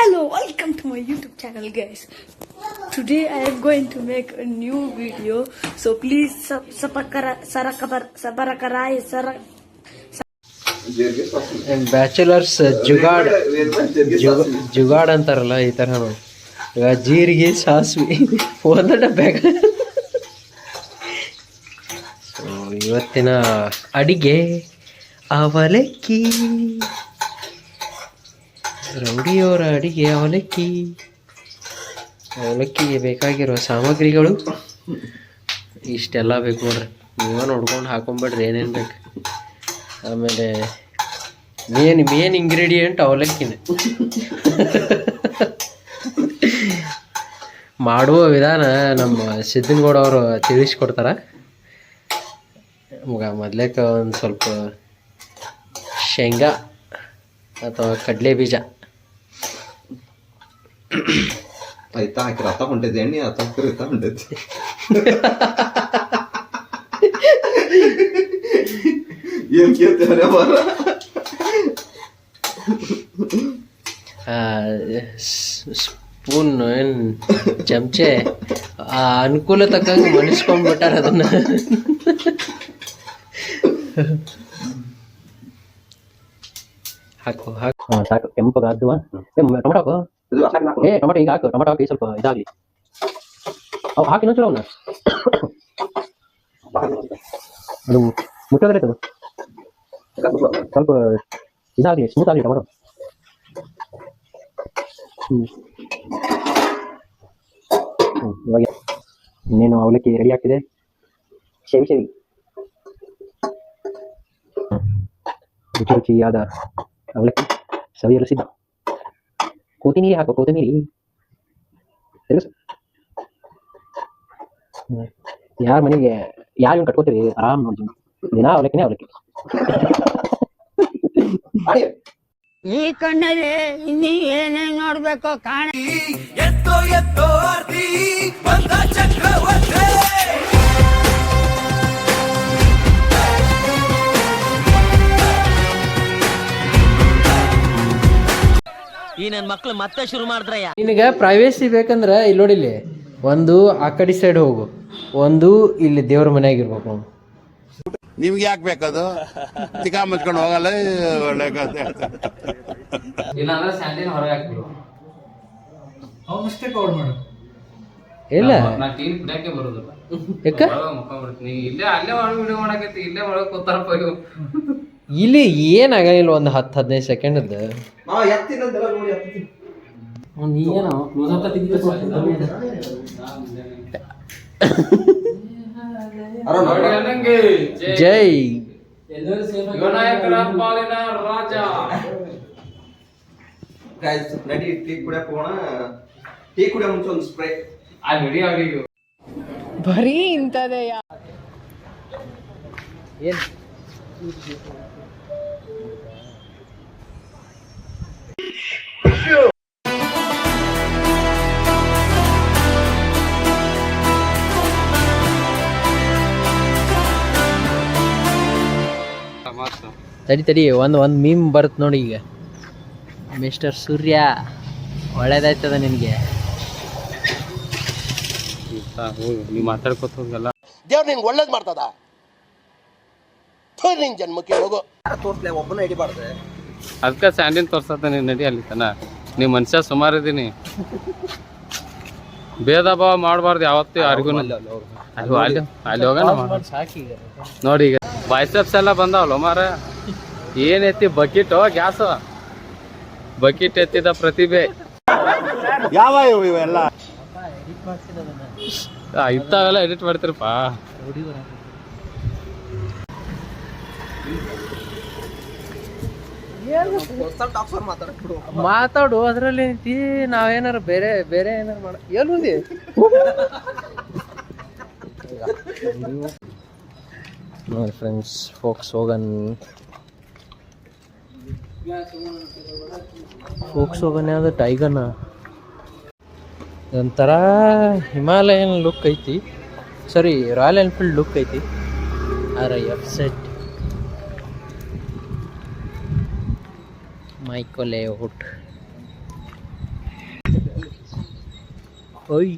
Hello, welcome to my YouTube channel, guys. Today I am going to make a new video, so please bachelors jugaad ಅಂತಾರಲ್ಲ ಈ ತರ ಈಗ ಜೀರಿಗೆ ಸಾಸಿವೆ ಒಂದೊಡ್ಡ bag. ಇವತ್ತಿನ ಅಡಿಗೆ ಅವಲಕ್ಕಿ. ರೌಡಿಯವರ ಅಡಿಗೆ ಅವಲಕ್ಕಿಗೆ ಬೇಕಾಗಿರೋ ಸಾಮಗ್ರಿಗಳು ಇಷ್ಟೆಲ್ಲ ಬೇಕು ನೋಡ್ರಿ. ನೀವೇ ನೋಡ್ಕೊಂಡು ಹಾಕೊಂಬಿಡ್ರಿ ಏನೇನು ಬೇಕು. ಆಮೇಲೆ ಮೇನ್ ಇಂಗ್ರೀಡಿಯೆಂಟ್ ಅವಲಕ್ಕಿನೇ. ಮಾಡುವ ವಿಧಾನ ನಮ್ಮ ಸಿದ್ದನಗೌಡ ಅವರು ತಿಳಿಸ್ಕೊಡ್ತಾರೆ. ಮೊದಲೇಕ ಒಂದು ಸ್ವಲ್ಪ ಶೇಂಗಾ ಅಥವಾ ಕಡಲೆ ಬೀಜ ಆಯ್ತಾ ಹಾಕಿರ ಅತ್ತ ಹೊಂಟಿದ್ದೆ ಎಣ್ಣೆ ಅತ್ತ ಹಾಕಿರ ಹೊಂಟೈತಿ. ಏನ್ ಕೇಳ್ತೇವೆ ಬರ ಸ್ಪೂನ್ ಏನು ಚಮಚೆ ಅನುಕೂಲ ತಕ್ಕಂಗೆ ಮನಿಸ್ಕೊಂಡ್ಬಿಟ್ಟಾರ ಅದನ್ನ. ಹಾಕು ಸಾಕು. ಕೆಂಪಗಾದ್ವ ಟೊಮೆಟೊ ಹಾಕು. ಟೊಮೆಟೊ ಈಗ ಹಾಕು. ಟೊಮೆಟೊ ಹಾಕಿ ಸ್ವಲ್ಪ ಇದಾಗಲಿ. ಅವು ಹಾಕಿ ಇನ್ನೊಂದು ಅವನ್ನ ಅದು ಮುಟ್ಟೋದ್ರೆ ಸ್ವಲ್ಪ ಇದಾಗಲಿ, ಸ್ಮೂತ್ ಆಗಲಿ ಟೊಮೆಟೊ. ಇವಾಗ ಇನ್ನೇನು ಅವಲಕ್ಕಿ ರೆಡಿ ಆಗ್ತಿದೆ. ಸೇವಿ ರುಚಿ ರುಚಿಯಾದ ಅವಲಕ್ಕಿ ಸವಿಯಲು ಸಿದ್ಧ. ಕೊತ್ತಿಮೀರಿ ಹಾಕು, ಕೊತ್ತಿಮೀರಿ ತಿರುಗಿಸು. ಯಾರ ಮನೆಗೆ ಯಾರು ಕಟ್ಕೋತೀರಿ ಆರಾಮ್ ನೋಡಿ. ದಿನ ಅವಲಕ್ಕಿನೇ ಅವಲಕ್ಕಿ. ಈ ಕಣ್ಣಲ್ಲಿ ಇನ್ನೀ ಏನೇನ್ ನೋಡ್ಬೇಕು ಕಾಣ. ಈ ನನ್ನ ಮಕ್ಳು ಮತ್ತೆ ಶುರು ಮಾಡಿದ್ರಯ್ಯ. ನಿನಗೆ ಪ್ರೈವೇಸಿ ಬೇಕಂದ್ರೆ ಇಲ್ಲಿ ನೋಡಿಲ್ಲಿ, ಒಂದು ಆ ಕಡೆ ಸೈಡ್ ಹೋಗು, ಒಂದು ಇಲ್ಲಿ ದೇವ್ರ ಮನೆಯಾಗಿರ್ಬೇಕು. ನಿಮ್ಗೆ ಯಾಕೆ ಬೇಕದು? ತಿಕಾ ಮುಚ್ಕೊಂಡು ಹೋಗಲ್ಲ. ಒಳ್ಳೆ ಇಲ್ಲ ಇಲ್ಲಿ ಏನಾಗಲ್ಲ. ಒಂದು 10-15 ಸೆಕೆಂಡ್ ಜೈ ನಡಿ ಟೀ ಕುಡಿಯಕ್ಕೆ ಹೋಗೋಣ. ಟೀ ಕುಡಿಯೋ ಮುಂಚೆ ಒಂದು ಸ್ಪ್ರೇ ಬರೀ ಇಂಥದೇ. ಏನು ತಡಿ ಒಂದು ಮೀಮ್ ಬರುತ್ತೆ ನೋಡಿ. ಈಗ ಮಿಸ್ಟರ್ ಸೂರ್ಯ ಒಳ್ಳೇದಾಯ್ತದ ನಿನಗೆ. ನೀವು ಮಾತಾಡ್ಕೊತ ಹೋಗಲ್ಲ. ದೇವ್ರು ನಿನ್ಗೆ ಒಳ್ಳೇದು ಮಾಡ್ತದ. ನಿನ್ ಜನ್ಮಕ್ಕೆ ಹೋಗು. ತೋರ್ಸ್ಲೆ ಒಬ್ಬನ ಹಿಡಿಬಾರ್ದೆ. ಅದಕ್ಕೆ ಸ್ಯಾಂಡಿನ್ ತೋರ್ಸತ್ತ ನೀನು ನಡಿ ಅಲ್ಲಿ ತನ. ನೀವು ಮನುಷ್ಯ ಸುಮಾರು ಇದೀನಿ. ಭೇದ ಭಾವ ಮಾಡಬಾರ್ದು ಯಾವತ್ತೂ ಯಾರಿಗೂ. ಅಲ್ಲಿ ಹೋಗೋಣ ನೋಡಿ. ಈಗ ಬೈಸೆಪ್ಸ್ ಎಲ್ಲ ಬಂದಾವಲ್ಲ ಮಾರ. ಏನೈತಿ ಬಕೆಟು ಗ್ಯಾಸು? ಬಕೆಟ್ ಎತ್ತಿದ ಪ್ರತಿಭೆ ಯಾವ ಇವೆಲ್ಲ ಇಂಥವೆಲ್ಲ ಎಡಿಟ್ ಮಾಡ್ತಿರಪ್ಪ. ಮಾತಾಡು, ಅದ್ರಲ್ಲಿ ನಾವೇನಾರ ಬೇರೆ ಏನಾರು ಮಾಡ. ಎಲ್ಲಿ ನೋಡಿ ಫ್ರೆಂಡ್ಸ್, ಫೋಕ್ಸ್ವ್ಯಾಗನ್ ಯಾವುದು ಟೈಗನ್ನ ಒಂಥರ ಹಿಮಾಲಯನ್ ಲುಕ್ ಐತಿ. ಸಾರಿ, ರಾಯಲ್ ಎನ್ಫೀಲ್ಡ್ ಲುಕ್ ಐತಿ. RIF set Mico layout. ಓಯ್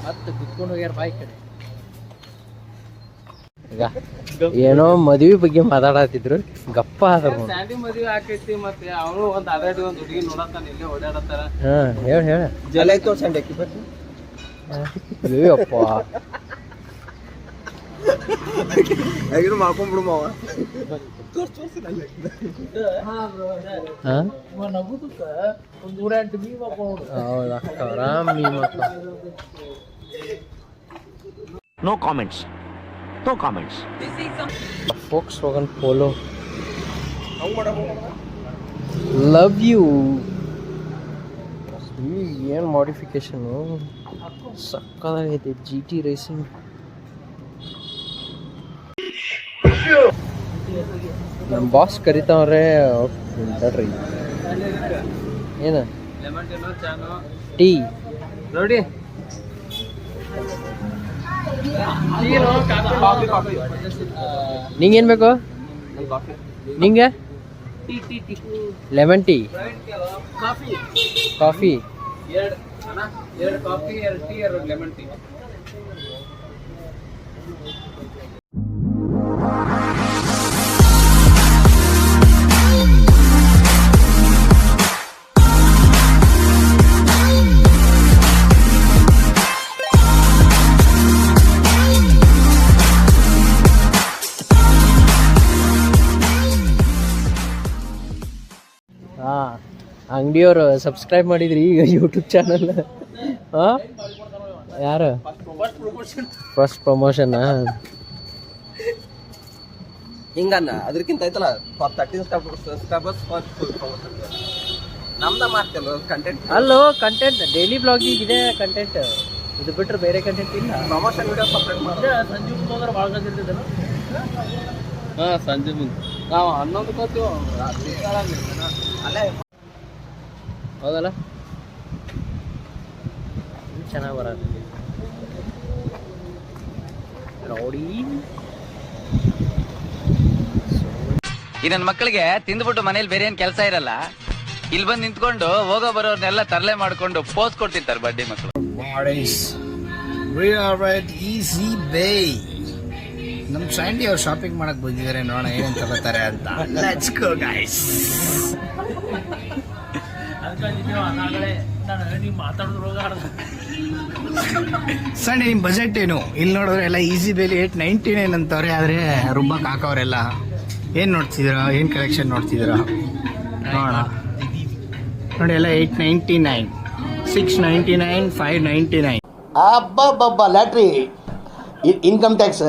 ಮತ್ತೆ ಕುತ್ಕೊಂಡು ಹೋಗ್ಯಾರ ಬಾಯಿ ಕಡೆ. ಈಗ ಏನೋ ಮದ್ವಿ ಬಗ್ಗೆ ಮಾತಾಡತ್ತಿದ್ರು, ಗಪ್ಪ ಆದ್ರು. ಸ್ಯಾಂಡಿ ಮದುವೆ ಆಕೈತಿ, ಮತ್ತೆ ಅವನು ಒಂದ್ ಅದಾಡಿ ಒಂದ್ ಹುಡುಗಿ ನೋಡತ್ತಾನ, ಇಲ್ಲೇ ಓಡಾಡತ್ತಾರ. ಹಾ ಹೇಳ ಅಯ್ಯಪ್ಪ ಮಾಡ್ಕೊಂಡ್ಬಿಡು ಮಾವ. ಹೌದಾ ಆರಾಮ್ ನೀ ಮಕ್ಕ. No comments, no comments. Volkswagen Polo. Love you. ಏನು ಮಾಡಿಫಿಕೇಶನು ಸಕ್ಕದಾಗೈತೆ. G T racing. ನಮ್ಮ ಬಾಸ್ ಕರಿತಾವ್ರೆ, ತಡ್ರಿ. ಏನ ಲೆಮನ್ ಟೀನೋ ಚಾನೋ ಟೀ ನೋಡಿ. ನಿಂಗೇನು ಬೇಕು? ನಿಂಗೆ ಲೆಮನ್ ಟೀ, ಕಾಫಿ. ಎರಡು ಕಾಫಿ, ಎರಡು ಟೀ, ಎರಡು ಲೆಮನ್ ಟೀ. ಅಂಗಡಿಯವರು ಸಬ್ಸ್ಕ್ರೈಬ್ ಮಾಡಿದ್ರಿ ಈಗ ಯೂಟ್ಯೂಬ್ ಚಾನಲ್. ಹಾಂ ಯಾರು? ಫಸ್ಟ್ ಪ್ರಮೋಷನ್ ಹಿಂಗನ್ನ ಅದಕ್ಕಿಂತ ಐತಲ್ಲ 30 ಸಬ್ಸ್ಕ್ರೈಬರ್ಸ್ ನಮ್ದ ಮಾಡ್ತೇನೆ ಕಂಟೆಂಟ್. ಅಲ್ಲೋ ಕಂಟೆಂಟ್ ಡೈಲಿ ಬ್ಲಾಗಿಂಗ್ ಇದೆ ಕಂಟೆಂಟ್, ಇದು ಬಿಟ್ರೆ ಬೇರೆ ಕಂಟೆಂಟ್ ಇಲ್ಲ. ಪ್ರಮೋಷನ್ ವಿಡಿಯೋ ಸಪ್ರೇಟ್ ಮಾಡಿ. ಹಾ, ಸಂಜೆ ಮುಂದೆ ನಾವು 11 ಕೋತೀವಿ ಅಲ್ಲೇ ಹೌದಲ್ಲ, ಚೆನ್ನಾಗಿ ಬರತ್ತೆ ನೋಡಿ. ಈ ನನ್ನ ಮಕ್ಕಳಿಗೆ ತಿಂದ್ಬಿಟ್ಟು ಮನೇಲಿ ಬೇರೆ ಏನ್ ಕೆಲಸ ಇರಲ್ಲ, ಇಲ್ಲಿ ಬಂದು ನಿಂತ್ಕೊಂಡು ಹೋಗೋ ಬರೋರ್ನೆಲ್ಲ ತರಲೆ ಮಾಡ್ಕೊಂಡು ಪೋಸ್ ಕೊಡ್ತಿರ್ತಾರೆ ಬಡ್ಡಿ ಮಕ್ಕಳು. ಈಸಿ ಬೇ ನಮ್ ಸ್ಯಾಂಡಿ ಅವ್ರು ಶಾಪಿಂಗ್ ಮಾಡಕ್ ಬಂದಿದ್ದಾರೆ, ನೋಡೋಣ ಏನೇನ್ ತಗೋತಾರೆ ಅಂತ. Let's go guys. ಸಂಡೆ ನಿಮ್ ಬಜೆಟ್ ಏನು? ಇಲ್ಲಿ ನೋಡಿದ್ರೆ ಎಲ್ಲ ಈಸಿ ಬೇಲಿ 899 ಅಂತವ್ರೆ, ಆದ್ರೆ ರುಬ್ಬಕ್ ಹಾಕವ್ರೆಲ್ಲ. ಏನ್ ನೋಡ್ತಿದ್ದೀರಾ? ಏನ್ ಕಲೆಕ್ಷನ್ ನೋಡ್ತಿದ್ದೀರಾ? ನೋಡೋಣ ನೋಡಿ, ಎಲ್ಲ 899, 699, 599. ಅಬ್ಬಬ್ಬಬ್ಬ ಲ್ಯಾಟ್ರಿ ಇನ್ಕಮ್ ಟ್ಯಾಕ್ಸ್.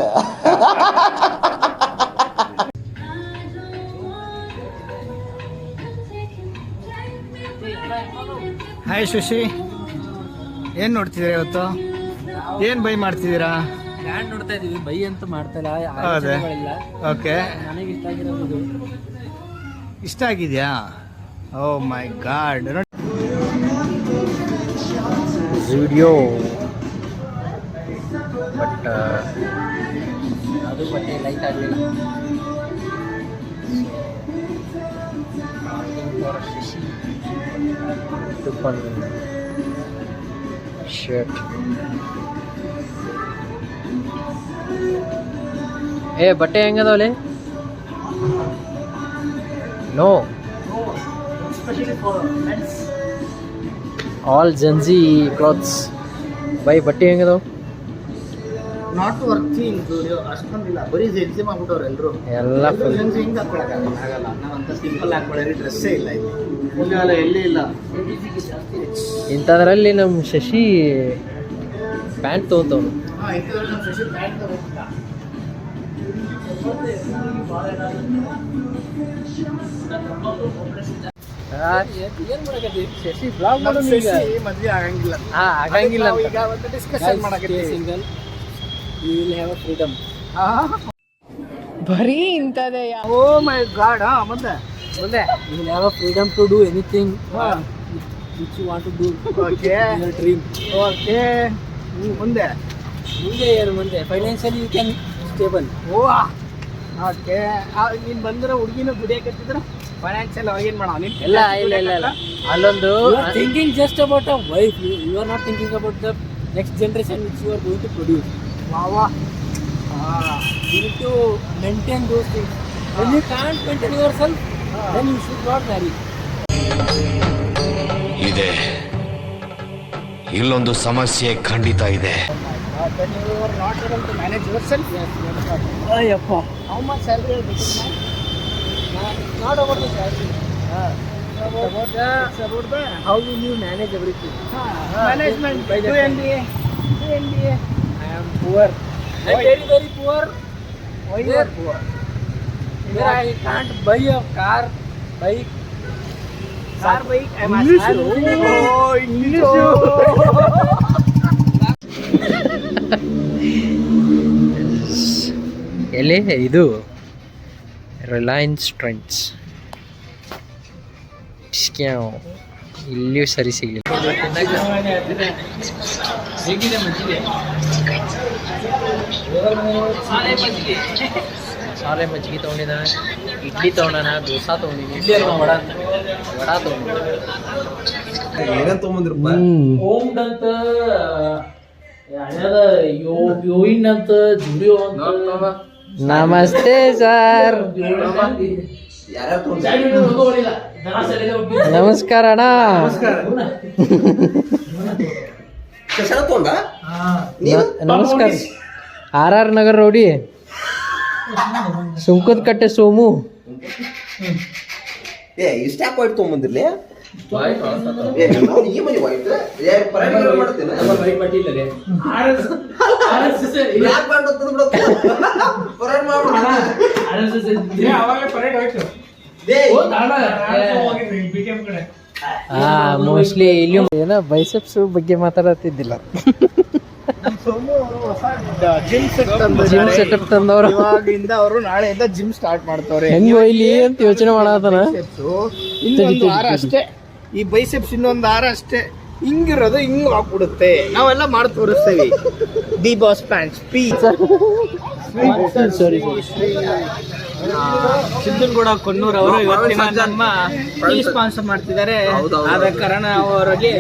ಹಾಯ್ ಶಶಿ, ಏನ್ ನೋಡ್ತಿದ್ದೀರಾ ಇವತ್ತು? ಏನ್ ಬೈ ಮಾಡ್ತಿದ್ದೀರಾ? ಬ್ರ್ಯಾಂಡ್ ನೋಡ್ತಾ ಇದೀವಿ, ಬೈ ಅಂತ ಮಾಡ್ತಾ ಇಲ್ಲ. ಹೌದೇ? ಓಕೆ, ನನಗೆ ಇಷ್ಟ ಆಗಿರೋದು ಇಷ್ಟ ಆಗಿದ್ಯಾ? Oh my god. Video but ಅದು ಬಟ್ಟೆ ಲೈಕ್ ಆಗಲಿಲ್ಲ. ಶರ್ಟ್ ಏ ಬಟ್ಟೆ ಹೆಂಗದವಲೆ? No, all Gen Z clothes. ಬೈ ಬಟ್ಟೆ ಹೆಂಗದವು? ನಾಟ್ ವರ್ಕಿಂಗ್ ಅಷ್ಟೊಂದಿಲ್ಲ, ಬರೀ ಜೆನ್ಸಿ ಮಾಡ್ಬಿಟ್ಟವ್ರು ಎಲ್ಲರೂ. ಎಲ್ಲ ಜೆನ್ಸಿ ಹಿಂಗೆ ಹಾಕೊಳಕ್ಕಾಗಲ್ಲ, ನಾವಂತ ಸಿಂಪಲ್ ಹಾಕೊಳ್ಳಿ, ಡ್ರೆಸ್ಸೇ ಇಲ್ಲ ಇಲ್ಲಿ, ಎಲ್ಲಿ ಇಲ್ಲ. ಇಂಥದ್ರಲ್ಲಿ ನಮ್ಮ ಶಶಿ ಪ್ಯಾಂಟ್ ತೊಗೊಂತವನು. ಶಶಿ ಬ್ಲಾಗ್ ಮದ್ವೆ ಆಗಂಗಿಲ್ಲ. ಆಗಂಗಿಲ್ಲ ಅಂತ. ಈಗ ಒಂದು ಡಿಸ್ಕಷನ್ ಮಾಡಕ್ಕೆ single you will have a freedom. ಬರೀ ಇಂಥದೇ. Oh my god. ಮುಂದೆ ಮುಂದೆ you will have a freedom to do anything which you want to do okay in your dream. Okay ಮುಂದೆ ಮುಂದೆ financially you can stable. Okay ನೀನು ಬಂದಿರೋ ಹುಡುಗಿನ ದುಡಿಯಕತ್ತಿದ್ರು financial ಏನು ಮಾಡೋ ನೀನು ಇಲ್ಲ ಅಲ್ಲೊಂದು thinking just about a wife, you are not thinking about the next generation which you are going to produce. ವಾವಾ You need to maintain those things. When you can't maintain yourself, then you should not marry. ಇದೆ, ಇಲ್ಲೊಂದು ಸಮಸ್ಯೆ ಖಂಡಿತ ಇದೆ. when you are not able to manage yourself, Ayyappa, how much salary you get? not about the salary. It's about the how will you manage everything. Management. By the Do time. MBA. I am poor. I am very very poor. Why you are poor? Where I can't buy a car, bike. Car, bike. I am English. Oh, English. ಎಲ್ಲಿ ಇದು Reliance trends ಇಲ್ಲಿಯೂ ಸರಿ ಸಿಗಲಿಲ್ಲ. ಸಾಲೆ ಮಜ್ಜಿಗೆ ತೊಗೊಂಡಿದ್ದಾನೆ, ಇಡ್ಲಿ ತೊಗೊಂಡಾನ, ದೋಸೆ ತೊಗೊಂಡಿನಿ, ವಡ ತೊಗೊಂಡಿದ್ದ. ಏನೇನ್ ತೊಗೊಂಬಂದಿರಪ್ಪ? ಓಮ್ಡ್ ಅಂತ ಹಳೆಯದ ಯೋಯಿನ್ ಅಂತ ಜುಡಿಯೋ ಅಂತ. ನಮಸ್ತೆ ಸರ್. ನಮಸ್ಕಾರ ಅಣ್ಣ. ನಮಸ್ಕಾರ. ಆರ್ ನಗರ್ ರೋಡಿ ಸುಂಕದ ಕಟ್ಟೆ ಸೋಮು. ಇಷ್ಟ್ಯಾಕೆ ವೈಟ್ ತೊಗೊಂಬಂದಿರ್ಲಿ? ಮೋಸ್ಟ್ಲಿ ಇಲ್ಲಿ ಏನೋ ಬೈಸೆಪ್ಸ್ ಬಗ್ಗೆ ಮಾತಾಡತ್ತಿದ್ದಿಲ್ಲ. ಜಿಮ್ ಸೆಟಪ್ ತಂದವ್ರು ಇವಾಗಿಂದ ಅವರು ನಾಳೆಯಿಂದ ಜಿಮ್ ಸ್ಟಾರ್ಟ್ ಮಾಡ್ತವ್ರೆ. ಹೆಂಗ್ ಇಲ್ಲಿ ಅಂತ ಯೋಚನೆ ಮಾಡತಾನ. ಇನ್ನೊಂದು ವಾರ ಅಷ್ಟೇ ಈ ಬೈಸೆಪ್ಸ್, ಇನ್ನೊಂದು ವಾರ ಅಷ್ಟೇ ಹಿಂಗಿರೋದು ಹಿಂಗ್ ಆಗ್ಬಿಡುತ್ತೆ. ನಾವೆಲ್ಲ ಮಾಡಿ ತೋರಿಸ್ತೇವೆ. The boss pants P Siddanagouda Konnur ಅವರು ಇವತ್ತಿನ ನಮ್ಮ ಟೀ ಸ್ಪಾನ್ಸರ್ ಮಾಡ್ತಿದ್ದಾರೆ. ಆದ ಕಾರಣ ಅವರಿಗೆ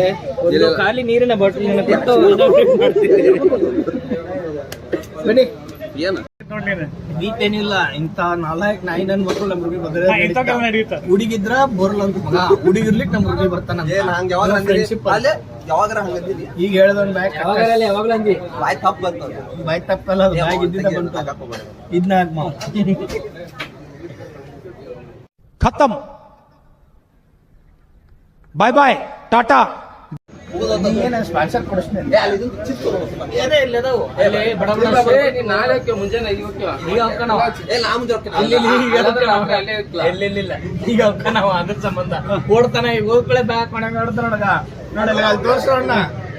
ಒಂದು ಖಾಲಿ ನೀರಿನ ಬಾಟಲ್ ಕೊಟ್ಟು ಬನ್ನಿ. ಈತೇನಿಲ್ಲ, ಇಂತ ನಾಲ್ಕು ನಾಯಿ ನನ್ ಮಕ್ಕಳು ನಮ್ಮ ಹುಡುಗಿ ಬಂದ್ರೆ ಹುಡುಗಿದ್ರ ಬೋರ್ಲ್ ಅಂತ ಮಗ, ಹುಡುಗಿರ್ಲಿಕ್ಕೆ ನಮ್ಮ ಹುಡುಗಿ ಬರ್ತಾನ. ಈಗ ಹೇಳ್ದೊಂದ್ ಬ್ಯಾಗ್ ಬಾಯ್ ತಪ್ಪಲ್ಲ, ಬ್ಯಾಗ್ ಇದ್ದಿದ್ದ ಬಂತು. ಇದನ್ನ खत्म, बाय बाय, टाटा. ಸ್ಪಾನ್ಸರ್ ಕೊಡಿಸ್ತೀನಿ. ಏನೇ ಇಲ್ಲ ಮುಂಜಾನೆ ಈಗ ನಾವು ಅದ್ರ ಸಂಬಂಧ ಓಡ್ತಾನ. ಈಗ ಹೋಗ್ಕಳೆ ಬ್ಯಾಕ್ ಮಾಡಂಗ ನೋಡ್ದ ನೋಡಗ, ನೋಡಲ್ಲ ಅಲ್ಲಿ ತೋರ್ಸೋಣ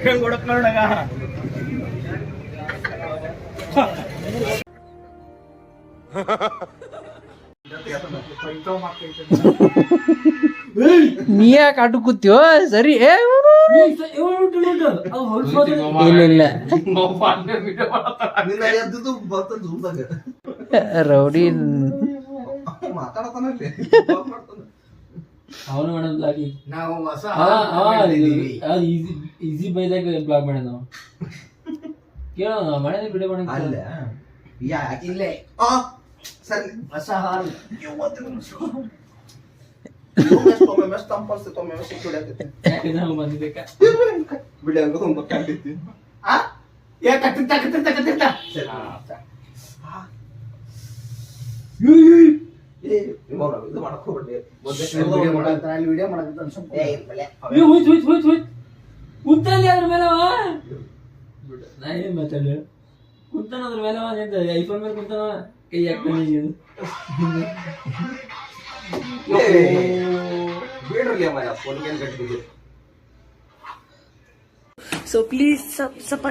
ಹೆಂಗ್ ಹೊಡಕ್ ನೋಡಗ. ನೀ ಯಾಕೆ ಅಡ್ಡು ಕೂತ್ಯೋ? ಸರಿ. ಇಲ್ಲ ರೌಡಿ ಅವನು ಮಾಡೋದು ನಾವು ಹೊಸ ಈಸಿ ಬೈದಾಗ ಬ್ಲಾಗ್ ಮಾಡಿದ ನಾವು. ಕೇಳೋಣ ಮಾಡಿದ ವಿಡಿಯೋ ಮಾಡಿ ಇಲ್ಲೇ ಹೊಸ ಹಾಲ್ ಬಂದಿಬೇಕಾ ಕುಂತಲ್ಲಿ ಅದ್ರ ಮೇಲೆ ನಾ ಏನ್ ಮಾತಾಡ ಕುಂತಾನ ಅದ್ರ ಮೇಲೆ ಐಫೋನ್ ಮೇಲೆ ಕುಂತಾನ ಕೈ ಹಾಕ್ತಾನೆ. So please subscribe.